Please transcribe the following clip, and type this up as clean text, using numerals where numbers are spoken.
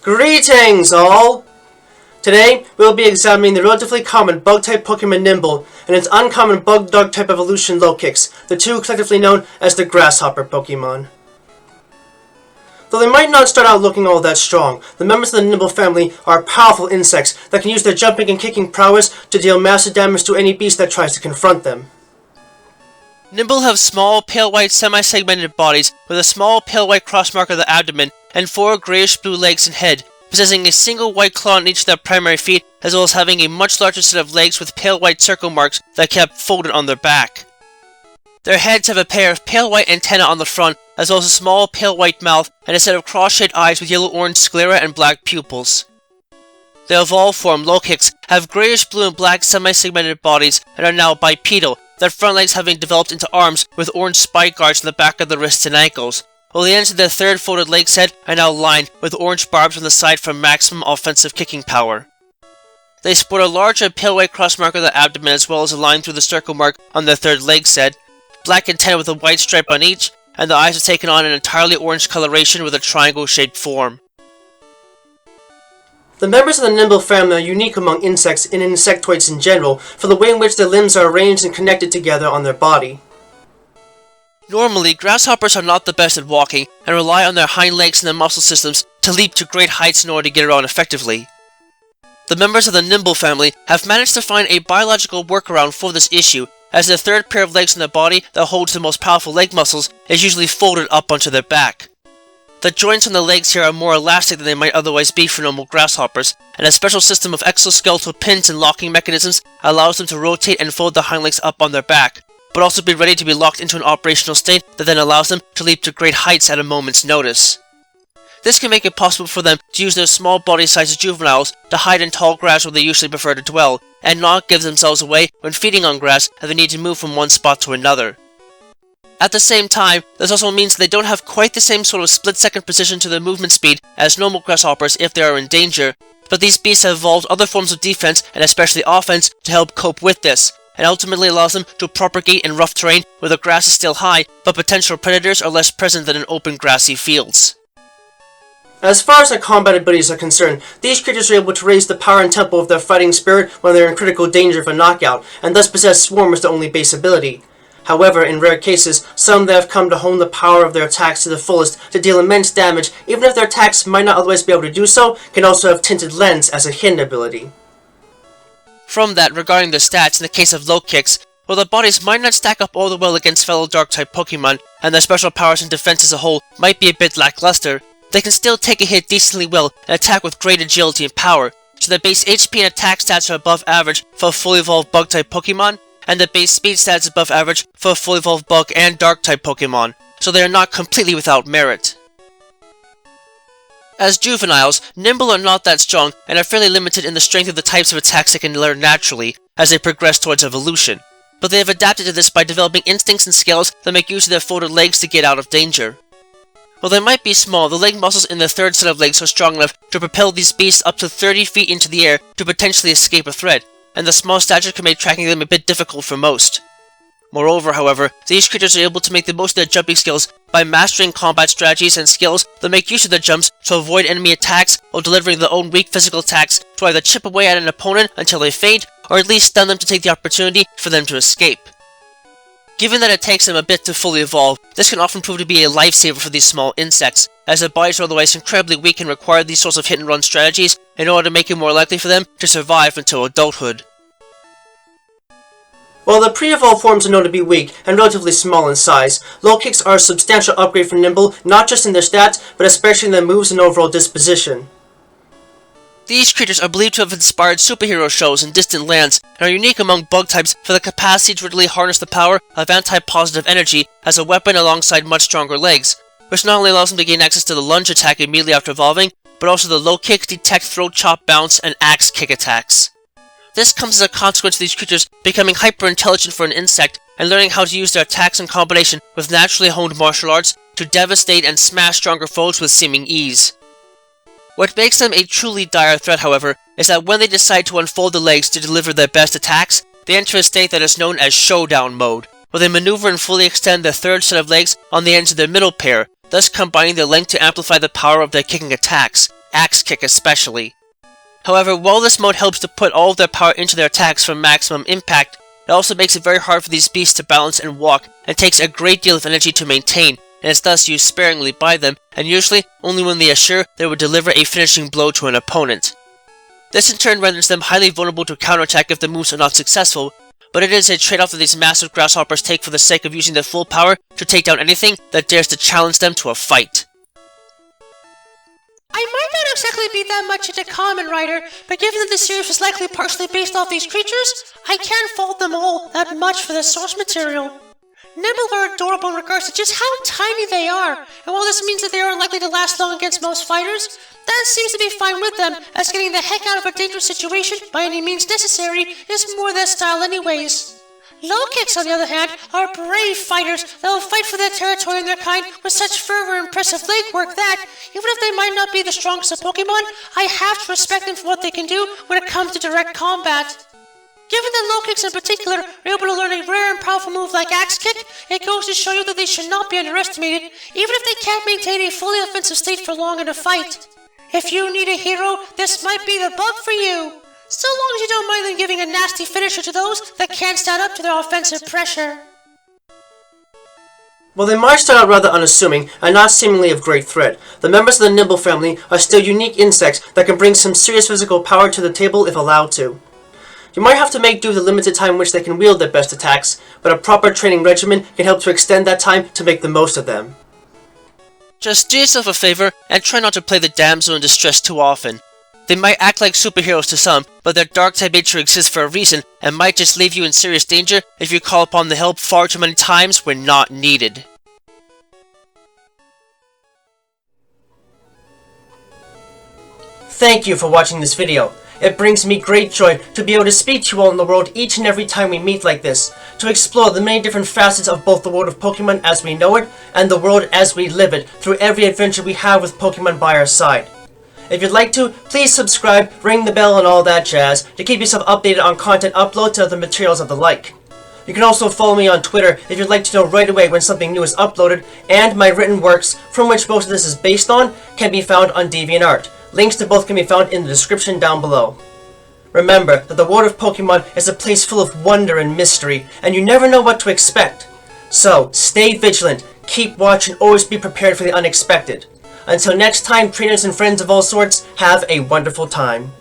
Greetings, all! Today, we'll be examining the relatively common bug-type Pokemon Nymble and its uncommon bug-dog-type evolution Lokix, the two collectively known as the Grasshopper Pokémon. Though they might not start out looking all that strong, the members of the Nymble family are powerful insects that can use their jumping and kicking prowess to deal massive damage to any beast that tries to confront them. Nymble have small, pale white, semi-segmented bodies with a small, pale white crossmark of the abdomen and 4 grayish-blue legs and head, possessing a single white claw on each of their primary feet, as well as having a much larger set of legs with pale white circle marks that kept folded on their back. Their heads have a pair of pale white antennae on the front, as well as a small pale white mouth and a set of cross-shaped eyes with yellow-orange sclera and black pupils. The evolved form, Lokix, have grayish-blue and black semi-segmented bodies and are now bipedal, their front legs having developed into arms with orange spike guards on the back of the wrists and ankles, while the ends of their third folded leg set are now lined with orange barbs on the side for maximum offensive kicking power. They sport a large and pale white crossmark of the abdomen as well as a line through the circle mark on their third leg set, black antennae with a white stripe on each, and the eyes have taken on an entirely orange coloration with a triangle-shaped form. The members of the Nymble family are unique among insects and insectoids in general for the way in which their limbs are arranged and connected together on their body. Normally, grasshoppers are not the best at walking and rely on their hind legs and their muscle systems to leap to great heights in order to get around effectively. The members of the Nymble family have managed to find a biological workaround for this issue, as the third pair of legs in their body that holds the most powerful leg muscles is usually folded up onto their back. The joints on the legs here are more elastic than they might otherwise be for normal grasshoppers, and a special system of exoskeletal pins and locking mechanisms allows them to rotate and fold the hind legs up on their back, but also be ready to be locked into an operational state that then allows them to leap to great heights at a moment's notice. This can make it possible for them to use their small body size as juveniles to hide in tall grass where they usually prefer to dwell, and not give themselves away when feeding on grass as they need to move from one spot to another. At the same time, this also means they don't have quite the same sort of split-second precision to their movement speed as normal grasshoppers if they are in danger, but these beasts have evolved other forms of defense and especially offense to help cope with this, and ultimately allows them to propagate in rough terrain where the grass is still high, but potential predators are less present than in open grassy fields. As far as their combat abilities are concerned, these creatures are able to raise the power and tempo of their fighting spirit when they are in critical danger of a knockout, and thus possess Swarm as their only base ability. However, in rare cases, some that have come to hone the power of their attacks to the fullest to deal immense damage, even if their attacks might not otherwise be able to do so, can also have Tinted Lens as a hidden ability. From that, regarding their stats, in the case of Lokix, while their bodies might not stack up all the well against fellow Dark-type Pokemon, and their special powers and defense as a whole might be a bit lackluster, they can still take a hit decently well and attack with great agility and power, so their base HP and attack stats are above average for a fully evolved Bug-type Pokemon, and their base speed stats above average for a fully evolved Bug and Dark-type Pokemon, so they are not completely without merit. As juveniles, Nymble are not that strong and are fairly limited in the strength of the types of attacks they can learn naturally as they progress towards evolution, but they have adapted to this by developing instincts and skills that make use of their folded legs to get out of danger. While they might be small, the leg muscles in their third set of legs are strong enough to propel these beasts up to 30 feet into the air to potentially escape a threat, and the small stature can make tracking them a bit difficult for most. Moreover, however, these creatures are able to make the most of their jumping skills by mastering combat strategies and skills that make use of their jumps to avoid enemy attacks while delivering their own weak physical attacks to either chip away at an opponent until they faint, or at least stun them to take the opportunity for them to escape. Given that it takes them a bit to fully evolve, this can often prove to be a lifesaver for these small insects, as their bodies are otherwise incredibly weak and require these sorts of hit-and-run strategies in order to make it more likely for them to survive until adulthood. While the pre-evolved forms are known to be weak and relatively small in size, Lokix are a substantial upgrade for Nymble, not just in their stats, but especially in their moves and overall disposition. These creatures are believed to have inspired superhero shows in distant lands, and are unique among bug types for the capacity to readily harness the power of anti-positive energy as a weapon alongside much stronger legs, which not only allows them to gain access to the lunge attack immediately after evolving, but also the low kick, detect, throat chop, bounce, and axe kick attacks. This comes as a consequence of these creatures becoming hyper-intelligent for an insect and learning how to use their attacks in combination with naturally honed martial arts to devastate and smash stronger foes with seeming ease. What makes them a truly dire threat, however, is that when they decide to unfold the legs to deliver their best attacks, they enter a state that is known as showdown mode, where they maneuver and fully extend their third set of legs on the ends of their middle pair, thus combining their length to amplify the power of their kicking attacks, Axe Kick especially. However, while this mode helps to put all of their power into their attacks for maximum impact, it also makes it very hard for these beasts to balance and walk, and takes a great deal of energy to maintain, and is thus used sparingly by them, and usually only when they are sure they will deliver a finishing blow to an opponent. This in turn renders them highly vulnerable to counterattack if the moves are not successful, but it is a trade-off that these massive grasshoppers take for the sake of using their full power to take down anything that dares to challenge them to a fight. I might not exactly be that much into Kamen Rider, but given that the series was likely partially based off these creatures, I can't fault them all that much for the source material. Nymble are adorable in regards to just how tiny they are, and while this means that they are unlikely to last long against most fighters, that seems to be fine with them, as getting the heck out of a dangerous situation by any means necessary is more their style anyways. Lokix, on the other hand, are brave fighters that will fight for their territory and their kind with such fervor and impressive legwork that, even if they might not be the strongest of Pokemon, I have to respect them for what they can do when it comes to direct combat. Given that Lokix in particular are able to learn a rare and powerful move like Axe Kick, it goes to show you that they should not be underestimated, even if they can't maintain a fully offensive state for long in a fight. If you need a hero, this might be the bug for you. So long as you don't mind them giving a nasty finisher to those that can't stand up to their offensive pressure. While they might start out rather unassuming and not seemingly of great threat, the members of the Nymble family are still unique insects that can bring some serious physical power to the table if allowed to. You might have to make do with the limited time in which they can wield their best attacks, but a proper training regimen can help to extend that time to make the most of them. Just do yourself a favor and try not to play the damsel in distress too often. They might act like superheroes to some, but their dark-type nature exists for a reason and might just leave you in serious danger if you call upon their help far too many times when not needed. Thank you for watching this video. It brings me great joy to be able to speak to you all in the world each and every time we meet like this, to explore the many different facets of both the world of Pokemon as we know it, and the world as we live it, through every adventure we have with Pokemon by our side. If you'd like to, please subscribe, ring the bell and all that jazz, to keep yourself updated on content uploads and other materials of the like. You can also follow me on Twitter if you'd like to know right away when something new is uploaded, and my written works, from which most of this is based on, can be found on DeviantArt. Links to both can be found in the description down below. Remember that the world of Pokemon is a place full of wonder and mystery, and you never know what to expect. So, stay vigilant, keep watch, and always be prepared for the unexpected. Until next time, trainers and friends of all sorts, have a wonderful time.